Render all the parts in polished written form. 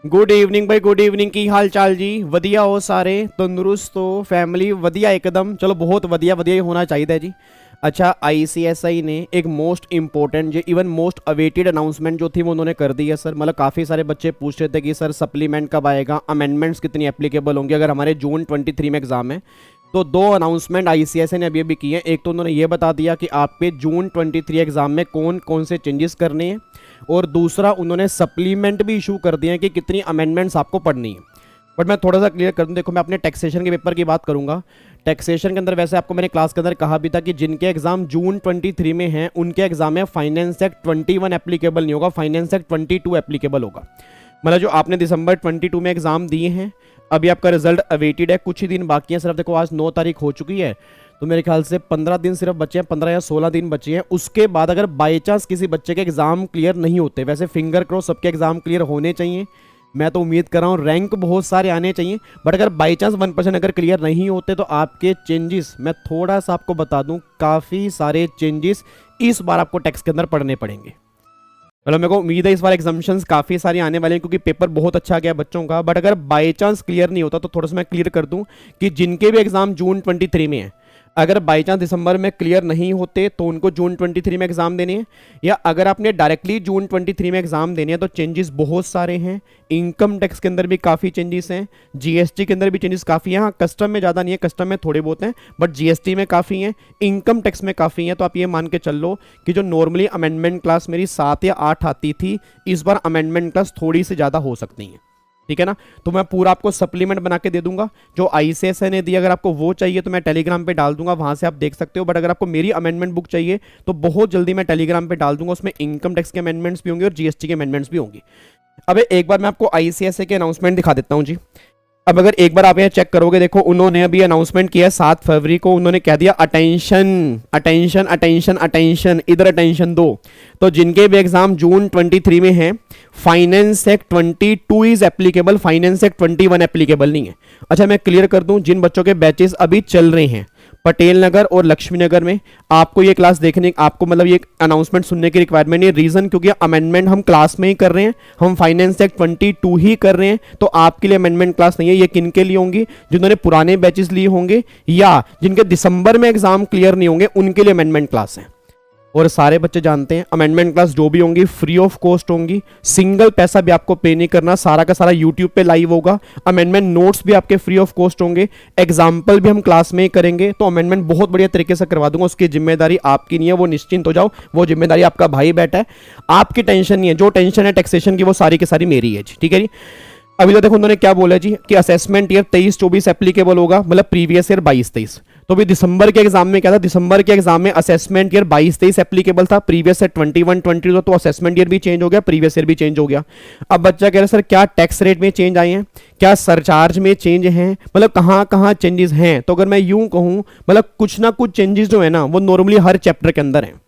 Good evening भाई, good evening. की हाल चाल जी? ਵਧੀਆ ਹੋ ਸਾਰੇ? ਤੰਦਰੁਸਤ ਹੋ? ਫੈਮਿਲੀ ਵਧੀਆ ਇੱਕਦਮ? ਚਲੋ ਬਹੁਤ ਵਧੀਆ ਵਧੀਆ ਹੀ ਹੋਣਾ ਚਾਹੀਦਾ जी। अच्छा, आईसीएसआई ने एक मोस्ट इंपॉर्टेंट जो इवन मोस्ट अवेटेड अनाउंसमेंट जो थी वो उन्होंने कर दी है सर। मतलब काफ़ी सारे बच्चे पूछ रहे थे कि सर सप्लीमेंट कब आएगा, अमेंडमेंट्स कितनी एप्लीकेबल होंगी अगर हमारे जून 23 में एग्जाम है। तो दो अनाउंसमेंट आईसीएसआई ने अभी अभी किए हैं। एक तो उन्होंने ये बता दिया कि आपके जून 23 एग्जाम में कौन कौन से चेंजेस करने हैं, और दूसरा उन्होंने सप्लीमेंट भी इशू कर दिए हैं कि कितनी अमेंडमेंट्स आपको पढ़नी है। बट मैं थोड़ा सा क्लियर कर दूं, देखो मैं अपने टैक्सेशन के पेपर की बात करूंगा। टैक्सेशन के अंदर वैसे आपको मैंने क्लास के अंदर कहा भी था कि जिनके एग्जाम जून 23 में हैं उनके एग्जाम में फाइनेंस एक्ट 21 एप्लीकेबल नहीं होगा, फाइनेंस एक्ट 22 एप्लीकेबल होगा। मतलब जो आपने दिसंबर 22 में एग्जाम दिए हैं, अभी आपका रिजल्ट अवेटेड है, कुछ ही दिन बाकी है। सिर्फ देखो आज 9 तारीख हो चुकी है, तो मेरे ख्याल से 15 दिन सिर्फ बचे हैं, 15 या 16 दिन बचे हैं। उसके बाद अगर बाई चांस किसी बच्चे के एग्जाम क्लियर नहीं होते, वैसे फिंगर क्रॉस सबके एग्जाम क्लियर होने चाहिए, मैं तो उम्मीद कर रहा हूँ रैंक बहुत सारे आने चाहिए। बट अगर बाई चांस 1% अगर क्लियर नहीं होते तो आपके चेंजेस मैं थोड़ा सा आपको बता दूं, काफ़ी सारे चेंजेस इस बार आपको टैक्स के अंदर पढ़ने पड़ेंगे। मतलब मेरे को उम्मीद है इस बार एग्जामिशंस काफ़ी सारी आने वाले हैं, क्योंकि पेपर बहुत अच्छा गया बच्चों का। बट अगर बाई चांस क्लियर नहीं होता तो थोड़ा सा मैं क्लियर कर दूं कि जिनके भी एग्जाम जून 23 में है, अगर बाई चांस दिसंबर में क्लियर नहीं होते तो उनको जून 23 में एग्जाम देने हैं, या अगर आपने डायरेक्टली जून 23 में एग्जाम देने हैं तो चेंजेस बहुत सारे हैं। इनकम टैक्स के अंदर भी काफ़ी चेंजेस हैं, जीएसटी के अंदर भी चेंजेस काफ़ी हैं। हाँ, कस्टम में ज़्यादा नहीं है, कस्टम में थोड़े बहुत हैं, बट जीएसटी में काफ़ी हैं, इनकम टैक्स में काफ़ी हैं। तो आप ये मान के चल लो कि जो नॉर्मली अमेंडमेंट क्लास मेरी 7 या 8 आती थी, इस बार अमेंडमेंट क्लास थोड़ी सी ज़्यादा हो सकती है। ठीक है ना? तो मैं पूरा आपको सप्लीमेंट बना के दे दूंगा जो आईसीएसआई ने दी। अगर आपको वो चाहिए तो मैं टेलीग्राम पे डाल दूंगा, वहां से आप देख सकते हो। बट अगर आपको मेरी अमेंडमेंट बुक चाहिए तो बहुत जल्दी मैं टेलीग्राम पे डाल दूंगा, उसमें इनकम टैक्स के अमेंडमेंट्स भी होंगे और जीएसटी के अमेंडमेंट्स भी होंगी। अब एक बार मैं आपको आईसीएसआई के अनाउंसमेंट दिखा देता हूँ जी। अब अगर एक बार आप यहाँ चेक करोगे, देखो उन्होंने अभी अनाउंसमेंट किया 7 फरवरी को, उन्होंने कह दिया अटेंशन अटेंशन अटेंशन अटेंशन, इधर अटेंशन दो। तो जिनके भी एग्जाम जून 23 में हैं, finance act 22 is applicable, finance act 21 applicable नहीं है। अच्छा, मैं क्लियर कर दूं, जिन बच्चों के बैचेस अभी चल रहे हैं पटेल नगर और लक्ष्मी नगर में, आपको ये क्लास देखने, आपको मतलब ये अनाउंसमेंट सुनने की रिक्वायरमेंट नहीं। रीजन क्योंकि अमेंडमेंट हम क्लास में ही कर रहे हैं, हम फाइनेंस एक्ट 22 ही कर रहे हैं, तो आपके लिए अमेंडमेंट क्लास नहीं है। ये किन के लिए होंगी? जिन्होंने पुराने बैचेस लिए होंगे या जिनके दिसंबर में एग्जाम क्लियर नहीं होंगे, उनके लिए अमेंडमेंट क्लास है। और सारे बच्चे जानते हैं अमेंडमेंट क्लास जो भी होंगी फ्री ऑफ कॉस्ट होंगी, सिंगल पैसा भी आपको पे नहीं करना, सारा का सारा यूट्यूब पे लाइव होगा। अमेंडमेंट नोट्स भी आपके फ्री ऑफ कॉस्ट होंगे, एग्जाम्पल भी हम क्लास में ही करेंगे। तो अमेंडमेंट बहुत बढ़िया तरीके से करवा दूंगा, उसकी जिम्मेदारी आपकी नहीं है, वो निश्चिंत हो जाओ, वो जिम्मेदारी आपका भाई बैठा है, आपकी टेंशन नहीं है। जो टेंशन है टैक्सेशन की वो सारी की सारी मेरी है जी। ठीक है जी। अभी तो देखो उन्होंने क्या बोला जी कि असेसमेंट ईयर 23-24 एप्लीकेबल होगा, मतलब प्रीवियस ईयर 22-23। तो भी दिसंबर के एग्जाम में क्या था? दिसंबर के एग्जाम में असेसमेंट ईयर 22-23 एप्लीकेबल था, प्रीवियस ईयर 21-22, तो असेसमेंट ईयर भी चेंज हो गया, प्रीवियस ईयर भी चेंज हो गया। अब बच्चा कह रहा है सर क्या टैक्स रेट में चेंज आए हैं, क्या सरचार्ज में चेंज हैं, मतलब कहाँ कहाँ चेंजेस हैं? तो अगर मैं यूं कहूं, मतलब कुछ ना कुछ चेंजेस जो है ना वो नॉर्मली हर चैप्टर के अंदर है।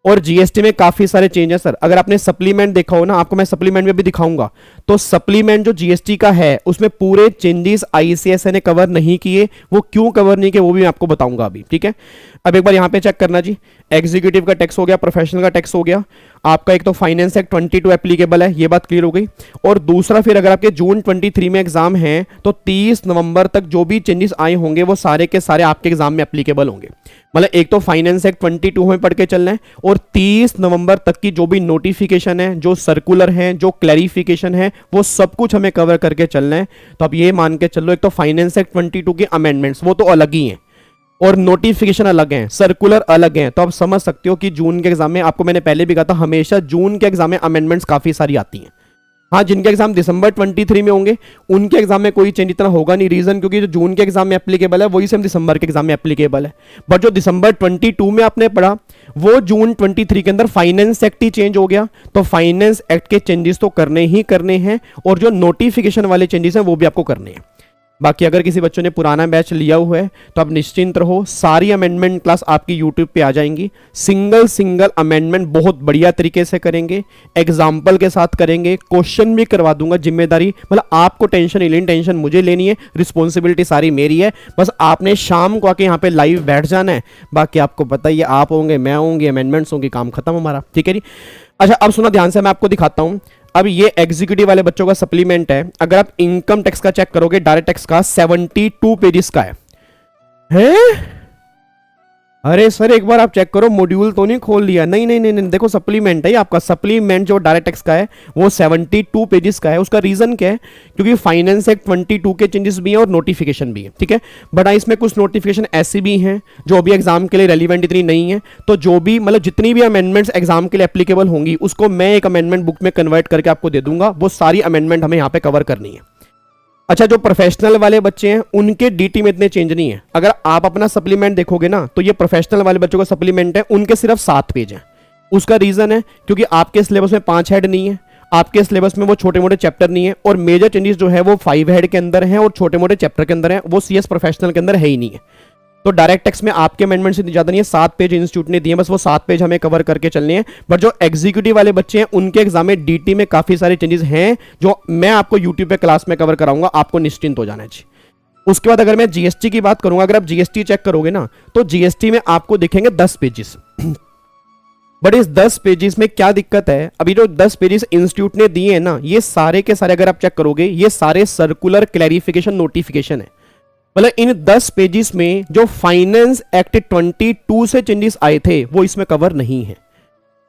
और जीएसटी में काफी सारे चेंज है सर। अगर आपने सप्लीमेंट देखा हो ना, आपको मैं सप्लीमेंट में भी दिखाऊंगा, तो सप्लीमेंट जो जीएसटी का है उसमें पूरे चेंजेस आईसीएसआई ने कवर नहीं किए। वो क्यों कवर नहीं किए वो भी मैं आपको बताऊंगा अभी। ठीक है, अब एक बार यहां पे चेक करना जी। एग्जीक्यूटिव का टैक्स हो गया, प्रोफेशनल का टैक्स हो गया, आपका एक तो फाइनेंस एक्ट 22 एप्लीकेबल है, ये बात क्लियर हो गई। और दूसरा फिर अगर आपके जून 23 में एग्जाम है तो 30 नवंबर तक जो भी चेंजेस आए होंगे वो सारे के सारे आपके एग्जाम में एप्लीकेबल होंगे। मतलब एक तो फाइनेंस एक्ट 22 में पढ़ के चलना है, और 30 नवंबर तक की जो भी नोटिफिकेशन है, जो सर्कुलर है, जो क्लैरिफिकेशन है, वो सब कुछ हमें कवर करके चलना है। तो आप ये मान के चलो, एक तो फाइनेंस एक्ट 22 के अमेंडमेंट्स वो तो अलग ही हैं, और नोटिफिकेशन अलग हैं, सर्कुलर अलग हैं। तो आप समझ सकते हो कि जून के एग्जाम में, आपको मैंने पहले भी कहा था, हमेशा जून के एग्जाम में अमेंडमेंट्स काफी सारी आती हैं। हाँ, जिनके एग्जाम दिसंबर 23 में होंगे उनके एग्जाम में कोई चेंज इतना होगा नहीं। रीजन क्योंकि जो जून के एग्जाम में एप्लीकेबल है वही सेम दिसंबर के एग्जाम में एप्लीकेबल है। बट जो दिसंबर 22 में आपने पढ़ा वो जून 23 के अंदर फाइनेंस एक्ट ही चेंज हो गया, तो फाइनेंस एक्ट के चेंजेस तो करने ही करने हैं, और जो नोटिफिकेशन वाले चेंजेस हैं वो भी आपको करने हैं। बाकी अगर किसी बच्चों ने पुराना बैच लिया हुआ है तो आप निश्चिंत रहो, सारी अमेंडमेंट क्लास आपकी यूट्यूब पे आ जाएंगी। सिंगल सिंगल अमेंडमेंट बहुत बढ़िया तरीके से करेंगे, एग्जाम्पल के साथ करेंगे, क्वेश्चन भी करवा दूंगा। जिम्मेदारी मतलब आपको टेंशन नहीं लेनी, टेंशन मुझे लेनी है, रिस्पॉन्सिबिलिटी सारी मेरी है। बस आपने शाम को आके यहाँ पे लाइव बैठ जाना है, बाकी आपको पता ही है, आप होंगे, मैं होंगे, अमेंडमेंट्स होंगे, काम खत्म हमारा। ठीक है जी। अच्छा अब सुना ध्यान से, मैं आपको दिखाता हूँ अब ये एग्जीक्यूटिव वाले बच्चों का सप्लीमेंट है, अगर आप इनकम टैक्स का चेक करोगे डायरेक्ट टैक्स का 72 पेजेस का है? अरे सर एक बार आप चेक करो, मॉड्यूल तो नहीं खोल लिया? नहीं नहीं नहीं नहीं, देखो सप्लीमेंट है आपका, सप्लीमेंट जो डायरेक्ट टैक्स का है वो 72 पेजेस का है। उसका रीजन क्या है? क्योंकि फाइनेंस एक्ट 22 के चेंजेस भी हैं और नोटिफिकेशन भी है, ठीक है। बट इसमें कुछ नोटिफिकेशन ऐसी भी हैं जो अभी एग्जाम के लिए रेलिवेंट इतनी नहीं है, तो जो भी मतलब जितनी भी अमेंडमेंट्स एग्जाम के लिए एप्लीकेबल होंगी उसको मैं एक अमेंडमेंट बुक में कन्वर्ट करके आपको दे दूंगा। वो सारी अमेंडमेंट हमें यहाँ पे कवर करनी है। अच्छा, जो प्रोफेशनल वाले बच्चे हैं उनके डीटी में इतने चेंज नहीं है। अगर आप अपना सप्लीमेंट देखोगे ना तो ये प्रोफेशनल वाले बच्चों का सप्लीमेंट है, उनके सिर्फ 7 पेज हैं। उसका रीजन है क्योंकि आपके सिलेबस में 5 हेड नहीं है, आपके सिलेबस में वो छोटे मोटे चैप्टर नहीं है, और मेजर चेंजेस जो है वो 5 हेड के अंदर है और छोटे मोटे चैप्टर के अंदर है, वो सीएस प्रोफेशनल के अंदर है ही नहीं है। तो डायरेक्ट टैक्स में आपके अमेंडमेंट से ज्यादा नहीं है, 7 पेज इंस्टीट्यूट ने दिए, बस वो 7 पेज हमें कवर करके चलने हैं। बट जो एग्जीक्यूटिव वाले बच्चे हैं उनके एग्जाम में डीटी में काफी सारे चेंजेस हैं जो मैं आपको यूट्यूब पे क्लास में कवर कराऊंगा, आपको निश्चिंत हो जाना चाहिए। उसके बाद अगर मैं जीएसटी की बात करूंगा, अगर आप जीएसटी चेक करोगे ना तो जीएसटी में आपको दिखेंगे 10 पेजेस। बट इस 10 पेजेस में क्या दिक्कत है? अभी जो 10 पेजेस इंस्टीट्यूट ने दिए हैं ना, ये सारे के सारे अगर आप चेक करोगे ये सारे सर्कुलर क्लैरिफिकेशन नोटिफिकेशन है। मतलब इन 10 पेजेस में जो फाइनेंस एक्ट 22 से चेंजेस आए थे वो इसमें कवर नहीं है।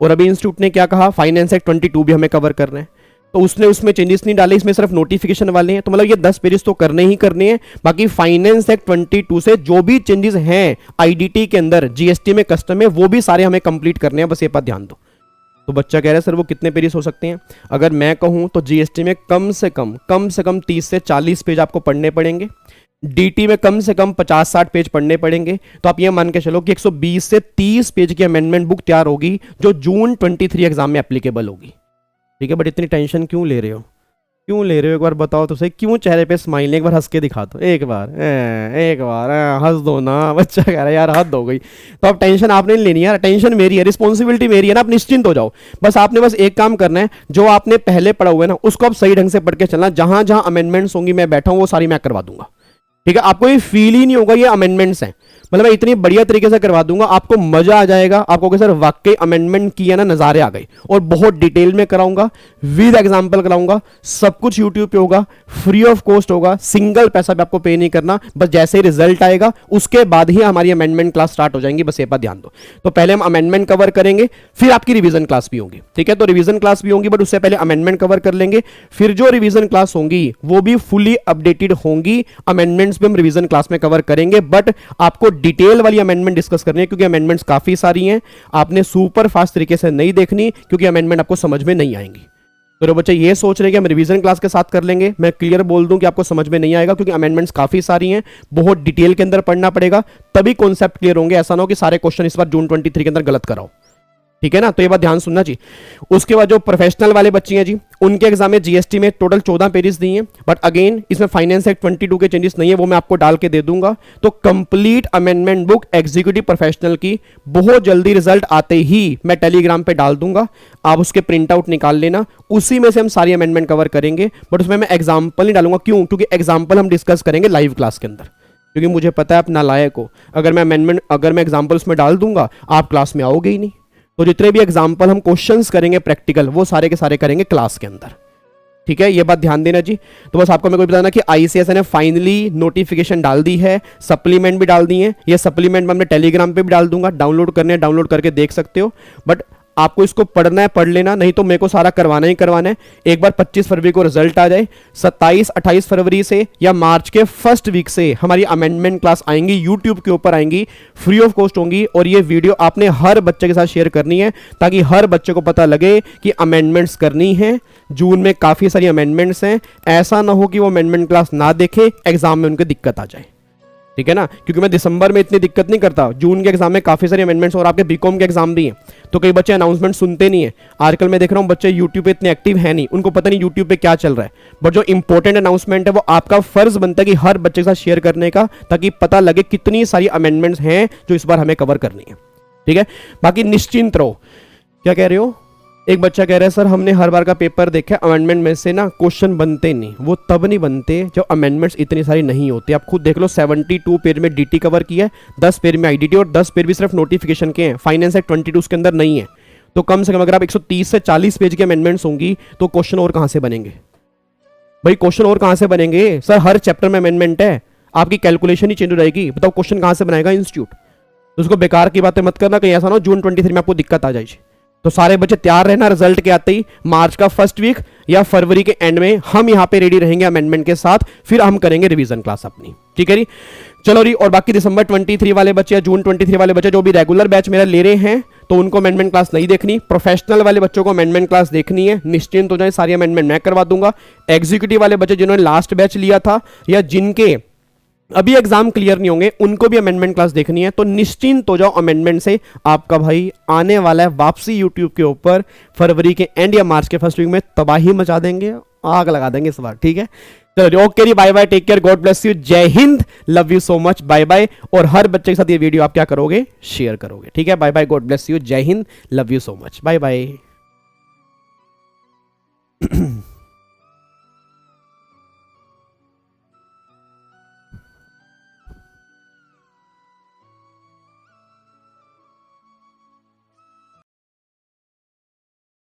और अभी इंस्टीट्यूट ने क्या कहा, फाइनेंस एक्ट 22 भी हमें कवर करना है, तो उसने उसमें चेंजेस नहीं डाले, इसमें सिर्फ नोटिफिकेशन वाले हैं। तो मतलब ये 10 पेजेस तो करने ही करने हैं। बाकी फाइनेंस एक्ट 22 से जो भी चेंजेस हैं आईडीटी के अंदर, जीएसटी में, कस्टम में, वो भी सारे हमें कंप्लीट करने हैं, बस ये बात ध्यान दो। तो बच्चा कह रहा है सर वो कितने पेजेस हो सकते हैं? अगर मैं कहूं तो जीएसटी में कम से कम 30 से 40 पेज आपको पढ़ने पड़ेंगे, डीटी में कम से कम 50-60 पेज पढ़ने पड़ेंगे। तो आप ये मान के चलो कि 120 से 30 पेज की अमेंडमेंट बुक तैयार होगी जो जून 23 एग्जाम में एप्लीकेबल होगी, ठीक है। बट इतनी टेंशन क्यों ले रहे हो? क्यों ले रहे हो? एक बार बताओ तो सही, क्यों चेहरे पे स्माइल? एक बार हंस के दिखा दो, एक बार हंस दो ना। बच्चा कह रहा है यार हद हो गई। तो अब टेंशन आपने नहीं लेनी यार, टेंशन मेरी है, रिस्पॉन्सिबिलिटी मेरी है ना, आप निश्चिंत हो जाओ। बस आपने बस एक काम करना है, जो आपने पहले पढ़ा हुआ है ना उसको आप सही ढंग से पढ़ के चलना। जहां जहां अमेंडमेंट्स होंगी मैं बैठा हूं वो सारी मैं करवा दूंगा, ठीक है। आपको ये फील ही नहीं होगा ये अमेंडमेंट्स हैं, मतलब मैं इतनी बढ़िया तरीके से करवा दूंगा, आपको मजा आ जाएगा। आपको कि सर वाकई अमेंडमेंट किया ना, नजारे आ गए। और बहुत डिटेल में कराऊंगा, विद एग्जांपल कराऊंगा, सब कुछ यूट्यूब पे होगा, फ्री ऑफ कॉस्ट होगा, सिंगल पैसा भी आपको पे नहीं करना। बस जैसे ही रिजल्ट आएगा उसके बाद ही हमारी अमेंडमेंट क्लास स्टार्ट हो जाएंगी, बस ये बात ध्यान दो। तो पहले हम अमेंडमेंट कवर करेंगे, फिर आपकी रिवीजन क्लास भी होगी, ठीक है। तो रिवीजन क्लास भी होंगी बट उससे पहले अमेंडमेंट कवर कर लेंगे, फिर जो रिवीजन क्लास होंगी वो भी फुली अपडेटेड होंगी। अमेंडमेंट्स भी हम रिवीजन क्लास में कवर करेंगे, बट आपको डिटेल वाली अमेंडमेंट डिस्कस करनी है क्योंकि अमेंडमेंट्स काफी सारी हैं। आपने सुपर फास्ट तरीके से नहीं देखनी क्योंकि अमेंडमेंट आपको समझ में नहीं आएंगी। तो बच्चे ये सोच रहे हैं कि हम रिवीजन क्लास के साथ कर लेंगे, मैं क्लियर बोल दूं कि आपको समझ में नहीं आएगा क्योंकि अमेंडमेंट्स काफी सारी हैं, बहुत डिटेल के अंदर पढ़ना पड़ेगा, तभी कॉन्सेप्ट क्लियर होंगे। ऐसा ना हो कि सारे क्वेश्चन इस बार जून 23 के अंदर गलत कराओ, ठीक है ना। तो ये बात ध्यान सुनना चाहिए। उसके बाद जो प्रोफेशनल वाले बच्चे हैं जी, उनके एग्जाम में जीएसटी में टोटल 14 पेजेस दिए हैं, बट अगेन इसमें फाइनेंस एक्ट 22 के चेंजेस नहीं है, वो मैं आपको डाल के दे दूंगा। तो complete amendment book executive professional की बहुत जल्दी रिजल्ट आते ही मैं टेलीग्राम पे डाल दूंगा, आप उसके प्रिंट आउट निकाल लेना, उसी में से हम सारी अमेंडमेंट कवर करेंगे। बट उसमें मैं एग्जाम्पल नहीं डालूंगा, क्यों? क्योंकि एग्जाम्पल हम डिस्कस करेंगे लाइव क्लास के अंदर, क्योंकि मुझे पता है आप नालायक हो। अगर मैं एग्जाम्पल्स में डाल दूंगा आप क्लास में आओगे ही नहीं। तो जितने भी एग्जाम्पल हम क्वेश्चंस करेंगे प्रैक्टिकल, वो सारे के सारे करेंगे क्लास के अंदर, ठीक है। ये बात ध्यान देना जी। तो बस आपको मेरे को बताना कि आईसीएसआई ने फाइनली नोटिफिकेशन डाल दी है, सप्लीमेंट भी डाल दी है। ये सप्लीमेंट मैं अपने टेलीग्राम पे भी डाल दूंगा, डाउनलोड करने, डाउनलोड करके देख सकते हो। बट आपको इसको पढ़ना है, पढ़ लेना, नहीं तो मेरे को सारा करवाना ही करवाना है। एक बार 25 फरवरी को रिजल्ट आ जाए, 27-28 फरवरी से या मार्च के फर्स्ट वीक से हमारी अमेंडमेंट क्लास आएंगी, यूट्यूब के ऊपर आएंगी, फ्री ऑफ कॉस्ट होंगी। और ये वीडियो आपने हर बच्चे के साथ शेयर करनी है ताकि हर बच्चे को पता लगे कि अमेंडमेंट्स करनी है। जून में काफी सारी अमेंडमेंट्स हैं, ऐसा ना हो कि वो अमेंडमेंट क्लास ना देखे, एग्जाम में उनके दिक्कत आ जाए, ठीक है ना। क्योंकि मैं दिसंबर में इतनी दिक्कत नहीं करता, जून के एग्जाम में काफी सारे अमेंडमेंट्स और आपके बीकॉम के एग्जाम भी हैं, तो कई बच्चे अनाउंसमेंट सुनते नहीं है। आजकल मैं देख रहा हूं बच्चे यूट्यूब पे इतने एक्टिव है नहीं, उनको पता नहीं यूट्यूब पे क्या चल रहा है। बट जो इंपॉर्टेंट अनाउंसमेंट है वो आपका फर्ज बनता है कि हर बच्चे के साथ शेयर करने का, ताकि पता लगे कितनी सारी अमेंडमेंट्स हैं जो इस बार हमें कवर करनी है, ठीक है। बाकी निश्चिंत रहो। क्या कह रहे हो? एक बच्चा कह रहा है सर हमने हर बार का पेपर देखा, अमेंडमेंट में से ना क्वेश्चन बनते नहीं। वो तब नहीं बनते जब अमेंडमेंट्स इतनी सारी नहीं होती। आप खुद देख लो, 72 पेज में डीटी कवर किया है, 10 पेज में आईडीटी और 10 पेज भी सिर्फ नोटिफिकेशन के हैं, फाइनेंस एक्ट 22 के अंदर नहीं है। तो कम से कम अगर आप 130 से 40 पेज की अमेंडमेंट्स होंगी तो क्वेश्चन और कहां से बनेंगे भाई, क्वेश्चन और कहां से बनेंगे सर, हर चैप्टर में अमेंडमेंट है, आपकी कैलकुलेशन ही चेंज हो जाएगी, बताओ क्वेश्चन कहां से बनाएगा इंस्टीट्यूट। तो उसको बेकार की बातें मत करना, कहीं ऐसा ना हो जून 23 में आपको दिक्कत आ जाएगी। तो सारे बच्चे तैयार रहना, रिजल्ट के आते ही मार्च का फर्स्ट वीक या फरवरी के एंड में हम यहां पे रेडी रहेंगे अमेंडमेंट के साथ, फिर हम करेंगे रिवीजन क्लास अपनी, ठीक है जी। चलो री, और बाकी दिसंबर 23 वाले बच्चे या जून 23 वाले बच्चे जो भी रेगुलर बैच मेरा ले रहे हैं तो उनको अमेंडमेंट क्लास नहीं देखनी, प्रोफेशनल वाले बच्चों को अमेंडमेंट क्लास देखनी है, निश्चिंत हो जाए, सारी अमेंडमेंट मैं करवा दूंगा। एग्जीक्यूटिव वाले बच्चे जिन्होंने लास्ट बैच लिया था या जिनके अभी एग्जाम क्लियर नहीं होंगे उनको भी अमेंडमेंट क्लास देखनी है, तो निश्चिंत हो जाओ अमेंडमेंट से। आपका भाई आने वाला है वापसी यूट्यूब के ऊपर, फरवरी के एंड या मार्च के फर्स्ट वीक में तबाही मचा देंगे, आग लगा देंगे इस बार, ठीक है। चलो okay ji, bye bye, take care, God bless you, जय हिंद, love you so much, bye bye. और हर बच्चे के साथ ये वीडियो आप क्या करोगे, शेयर करोगे, ठीक है। Bye bye, God bless you, जय हिंद, love you so much, bye bye.